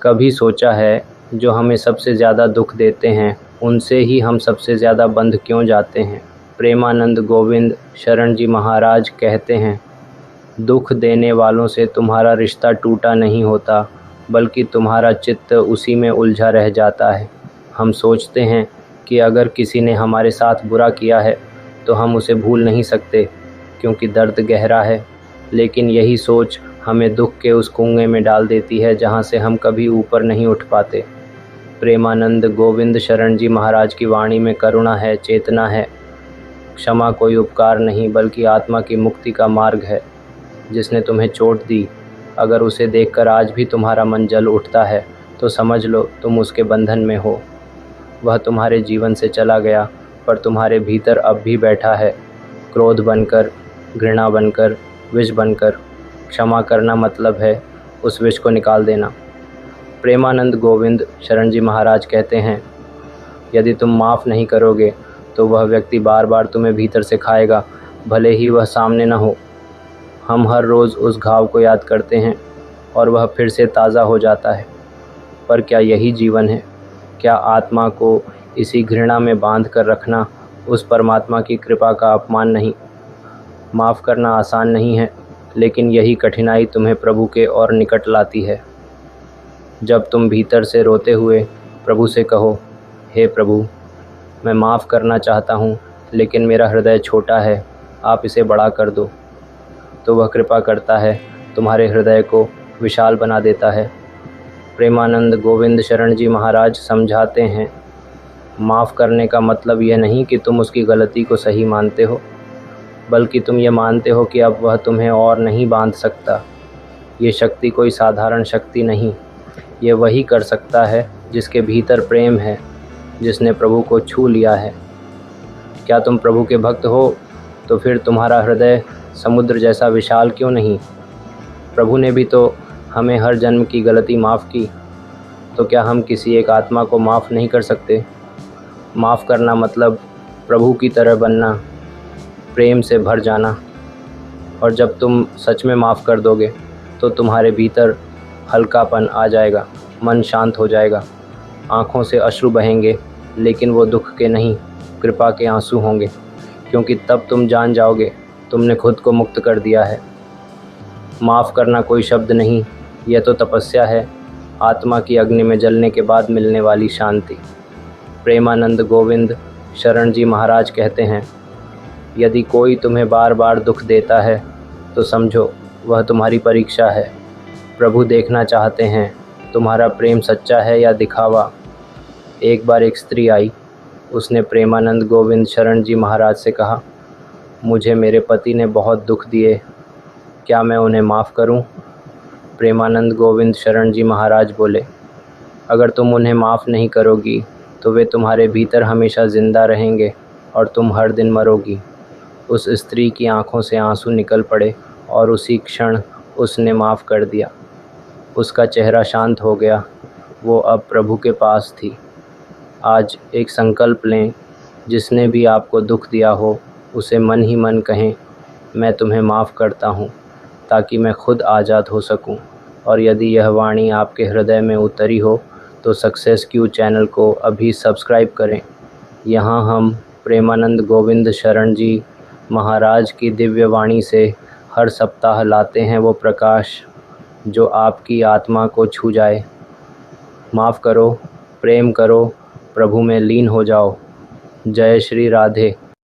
कभी सोचा है जो हमें सबसे ज़्यादा दुख देते हैं उनसे ही हम सबसे ज़्यादा बंध क्यों जाते हैं। प्रेमानंद गोविंद शरण जी महाराज कहते हैं, दुख देने वालों से तुम्हारा रिश्ता टूटा नहीं होता, बल्कि तुम्हारा चित्त उसी में उलझा रह जाता है। हम सोचते हैं कि अगर किसी ने हमारे साथ बुरा किया है तो हम उसे भूल नहीं सकते, क्योंकि दर्द गहरा है, लेकिन यही सोच हमें दुख के उस कुएं में डाल देती है जहां से हम कभी ऊपर नहीं उठ पाते। प्रेमानंद गोविंद शरण जी महाराज की वाणी में करुणा है, चेतना है। क्षमा कोई उपकार नहीं, बल्कि आत्मा की मुक्ति का मार्ग है। जिसने तुम्हें चोट दी, अगर उसे देखकर आज भी तुम्हारा मन जल उठता है तो समझ लो तुम उसके बंधन में हो। वह तुम्हारे जीवन से चला गया, पर तुम्हारे भीतर अब भी बैठा है, क्रोध बनकर, घृणा बनकर, विष बनकर। क्षमा करना मतलब है उस विष को निकाल देना। प्रेमानंद गोविंद शरण जी महाराज कहते हैं, यदि तुम माफ़ नहीं करोगे तो वह व्यक्ति बार बार तुम्हें भीतर से खाएगा, भले ही वह सामने न हो। हम हर रोज़ उस घाव को याद करते हैं और वह फिर से ताज़ा हो जाता है। पर क्या यही जीवन है? क्या आत्मा को इसी घृणा में बांध कर रखना उस परमात्मा की कृपा का अपमान नहीं? माफ़ करना आसान नहीं है, लेकिन यही कठिनाई तुम्हें प्रभु के और निकट लाती है। जब तुम भीतर से रोते हुए प्रभु से कहो, हे प्रभु, मैं माफ़ करना चाहता हूँ, लेकिन मेरा हृदय छोटा है, आप इसे बड़ा कर दो, तो वह कृपा करता है, तुम्हारे हृदय को विशाल बना देता है। प्रेमानंद गोविंद शरण जी महाराज समझाते हैं, माफ़ करने का मतलब यह नहीं कि तुम उसकी गलती को सही मानते हो, बल्कि तुम ये मानते हो कि अब वह तुम्हें और नहीं बांध सकता। ये शक्ति कोई साधारण शक्ति नहीं, ये वही कर सकता है जिसके भीतर प्रेम है, जिसने प्रभु को छू लिया है। क्या तुम प्रभु के भक्त हो? तो फिर तुम्हारा हृदय समुद्र जैसा विशाल क्यों नहीं? प्रभु ने भी तो हमें हर जन्म की गलती माफ़ की, तो क्या हम किसी एक आत्मा को माफ़ नहीं कर सकते? माफ़ करना मतलब प्रभु की तरह बनना, प्रेम से भर जाना। और जब तुम सच में माफ़ कर दोगे तो तुम्हारे भीतर हल्कापन आ जाएगा, मन शांत हो जाएगा, आँखों से अश्रु बहेंगे, लेकिन वो दुख के नहीं, कृपा के आंसू होंगे, क्योंकि तब तुम जान जाओगे तुमने खुद को मुक्त कर दिया है। माफ़ करना कोई शब्द नहीं, यह तो तपस्या है, आत्मा की अग्नि में जलने के बाद मिलने वाली शांति। प्रेमानंद गोविंद शरण जी महाराज कहते हैं, यदि कोई तुम्हें बार बार दुख देता है तो समझो वह तुम्हारी परीक्षा है। प्रभु देखना चाहते हैं तुम्हारा प्रेम सच्चा है या दिखावा। एक बार एक स्त्री आई, उसने प्रेमानंद गोविंद शरण जी महाराज से कहा, मुझे मेरे पति ने बहुत दुख दिए, क्या मैं उन्हें माफ़ करूं? प्रेमानंद गोविंद शरण जी महाराज बोले, अगर तुम उन्हें माफ़ नहीं करोगी तो वे तुम्हारे भीतर हमेशा ज़िंदा रहेंगे और तुम हर दिन मरोगी। उस स्त्री की आंखों से आंसू निकल पड़े और उसी क्षण उसने माफ़ कर दिया। उसका चेहरा शांत हो गया, वो अब प्रभु के पास थी। आज एक संकल्प लें, जिसने भी आपको दुख दिया हो उसे मन ही मन कहें, मैं तुम्हें माफ़ करता हूँ, ताकि मैं खुद आज़ाद हो सकूँ। और यदि यह वाणी आपके हृदय में उतरी हो तो सक्सेस क्यू चैनल को अभी सब्सक्राइब करें। यहाँ हम प्रेमानंद गोविंद शरण जी महाराज की दिव्य वाणी से हर सप्ताह लाते हैं वो प्रकाश जो आपकी आत्मा को छू जाए। माफ़ करो, प्रेम करो, प्रभु में लीन हो जाओ। जय श्री राधे।